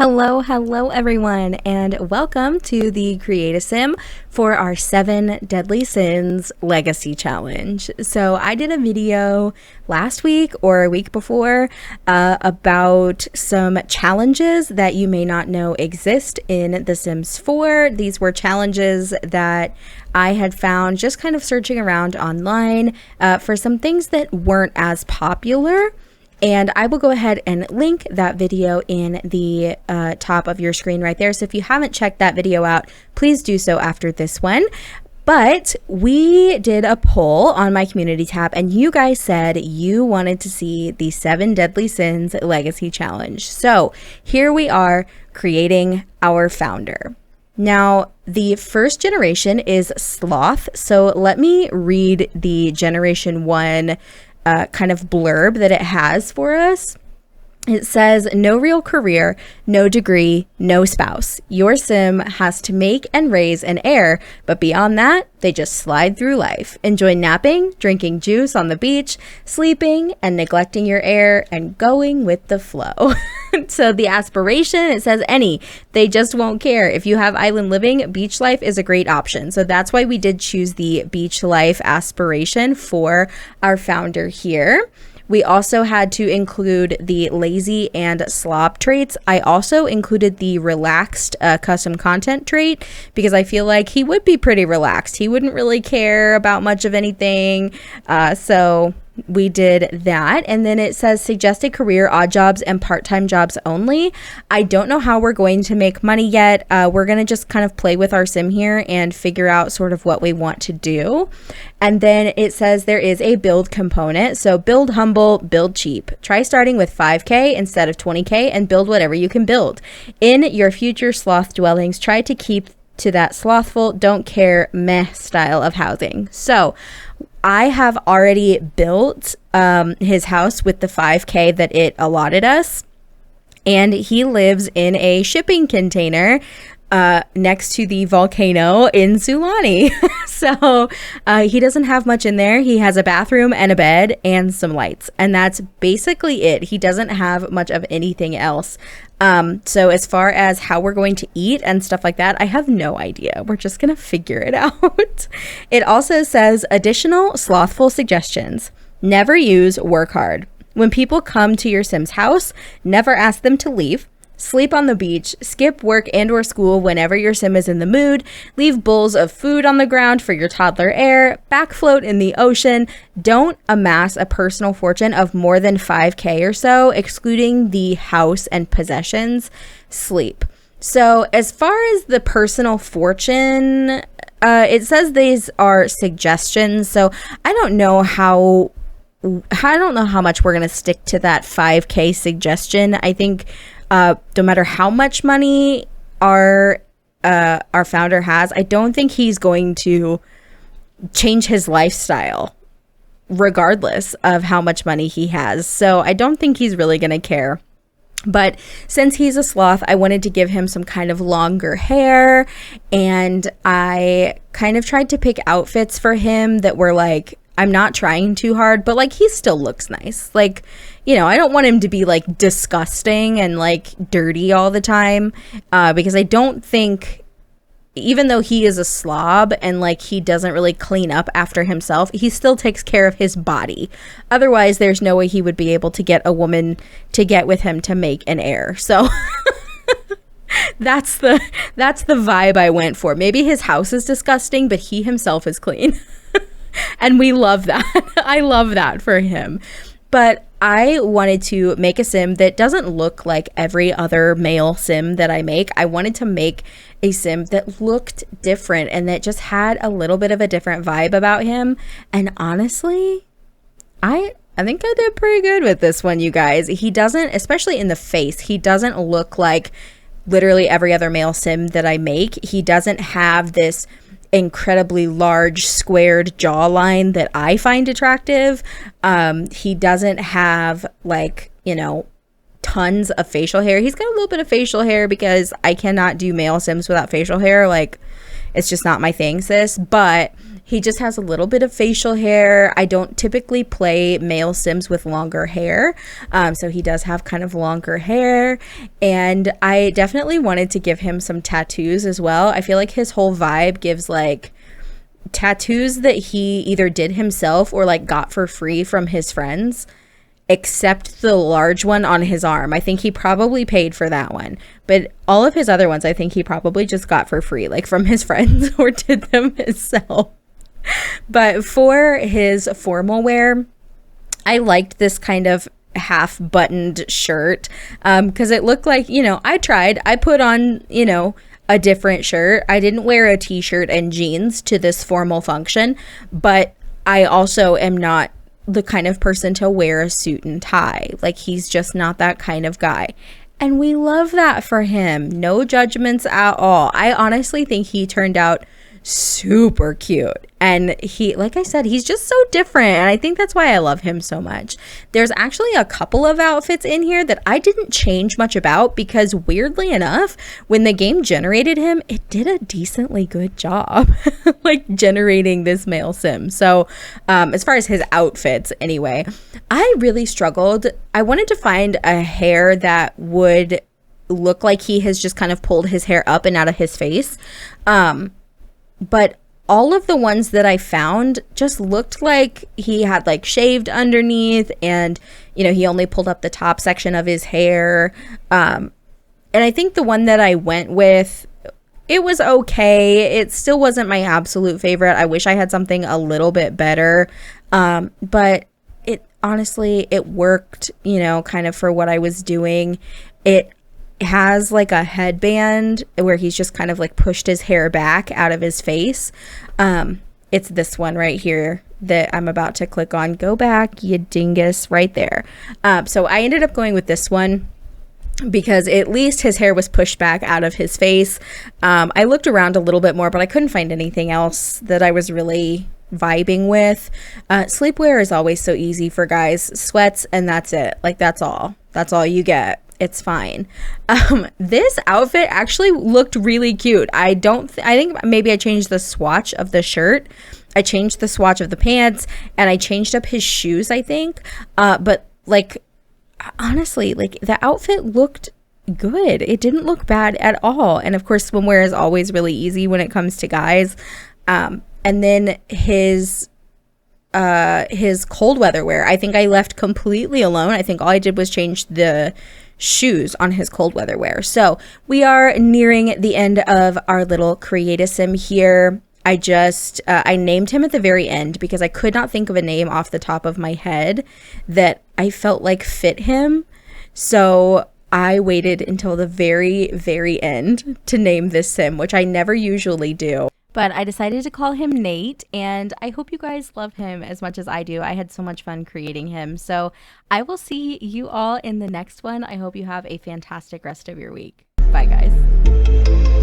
Hello everyone, and welcome to the Create a Sim for our 7 Deadly Sins Legacy Challenge. So I did a video last week or a week before about some challenges that you may not know exist in The Sims 4. These were challenges that I had found just kind of searching around online for some things that weren't as popular. And I will go ahead and link that video in the top of your screen right there. So if you haven't checked that video out, please do so after this one. But we did a poll on my community tab, and you guys said you wanted to see the 7 Deadly Sins Legacy Challenge. So here we are creating our founder. Now, the first generation is Sloth. So let me read the Generation 1 kind of blurb that it has for us. It says, no real career, no degree, no spouse. Your sim has to make and raise an heir, but beyond that, they just slide through life. Enjoy napping, drinking juice on the beach, sleeping, and neglecting your heir, and going with the flow. So the aspiration, it says any. They just won't care. If you have island living, beach life is a great option. So that's why we did choose the beach life aspiration for our founder here. We also had to include the lazy and slob traits. I also included the relaxed custom content trait because I feel like he would be pretty relaxed. He wouldn't really care about much of anything. So we did that. And then it says suggested career, odd jobs, and part-time jobs only. I don't know how we're going to make money yet. We're going to just kind of play with our sim here and figure out sort of what we want to do. And then it says there is a build component. So build humble, build cheap. Try starting with 5K instead of 20K and build whatever you can build. In your future sloth dwellings, try to keep to that slothful, don't care, meh style of housing. So I have already built his house with the 5K that it allotted us, and he lives in a shipping container next to the volcano in Sulani. So he doesn't have much in there. He has a bathroom and a bed and some lights, and that's basically it. He doesn't have much of anything else. So as far as how we're going to eat and stuff like that, I have no idea. We're just gonna figure it out. It also says additional slothful suggestions. Never use work hard. When people come to your sim's house, never ask them to leave. Sleep on the beach, skip work and or school whenever your sim is in the mood, leave bowls of food on the ground for your toddler heir, back float in the ocean, don't amass a personal fortune of more than 5K or so, excluding the house and possessions, sleep. So as far as the personal fortune, it says these are suggestions, so I don't know how much we're going to stick to that 5K suggestion. I think no matter how much money our founder has, I don't think he's going to change his lifestyle regardless of how much money he has. So I don't think he's really going to care. But since he's a sloth, I wanted to give him some kind of longer hair, and I kind of tried to pick outfits for him that were like, I'm not trying too hard, but like he still looks nice. Like, you know, I don't want him to be like disgusting and like dirty all the time, because I don't think, even though he is a slob and like he doesn't really clean up after himself, he still takes care of his body. Otherwise, there's no way he would be able to get a woman to get with him to make an heir. So that's the vibe I went for. Maybe his house is disgusting, but he himself is clean. And we love that. I love that for him. But I wanted to make a sim that doesn't look like every other male sim that I make. I wanted to make a sim that looked different and that just had a little bit of a different vibe about him. And honestly, I think I did pretty good with this one, you guys. He doesn't, especially in the face, he doesn't look like literally every other male sim that I make. He doesn't have this incredibly large squared jawline that I find attractive. He doesn't have like, you know, tons of facial hair. He's got a little bit of facial hair because I cannot do male sims without facial hair. Like, it's just not my thing, sis. But He just has a little bit of facial hair. I don't typically play male Sims with longer hair, so he does have kind of longer hair, and I definitely wanted to give him some tattoos as well. I feel like his whole vibe gives like tattoos that he either did himself or like got for free from his friends, except the large one on his arm. I think he probably paid for that one, but all of his other ones I think he probably just got for free, like from his friends, or did them himself. But for his formal wear, I liked this kind of half buttoned shirt, because it looked like, you know, I put on, you know, a different shirt. I didn't wear a t-shirt and jeans to this formal function, but I also am not the kind of person to wear a suit and tie. Like, he's just not that kind of guy. And we love that for him. No judgments at all. I honestly think he turned out super cute, and he, like I said, he's just so different, and I think that's why I love him so much. There's actually a couple of outfits in here that I didn't change much about, because weirdly enough, when the game generated him, it did a decently good job like generating this male sim. So as far as his outfits anyway, I really struggled. I wanted to find a hair that would look like he has just kind of pulled his hair up and out of his face, but all of the ones that I found just looked like he had like shaved underneath, and, you know, he only pulled up the top section of his hair. And I think the one that I went with, it was okay. It still wasn't my absolute favorite. I wish I had something a little bit better. But it honestly, it worked, you know, kind of for what I was doing. It has like a headband where he's just kind of like pushed his hair back out of his face. It's this one right here that I'm about to click on. Go back, you dingus, right there. So I ended up going with this one because at least his hair was pushed back out of his face. I looked around a little bit more, but I couldn't find anything else that I was really vibing with. Sleepwear is always so easy for guys. Sweats, and that's it. Like, that's all you get. It's fine. This outfit actually looked really cute. I think maybe I changed the swatch of the shirt. I changed the swatch of the pants, and I changed up his shoes, I think. But like, honestly, like, the outfit looked good. It didn't look bad at all. And of course, swimwear is always really easy when it comes to guys. And then his cold weather wear, I think I left completely alone. I think all I did was change the shoes on his cold weather wear. So we are nearing the end of our little Create-A-Sim here. I named him at the very end because I could not think of a name off the top of my head that I felt like fit him. So I waited until the very, very end to name this sim, which I never usually do. But I decided to call him Nate, and I hope you guys love him as much as I do. I had so much fun creating him. So I will see you all in the next one. I hope you have a fantastic rest of your week. Bye, guys.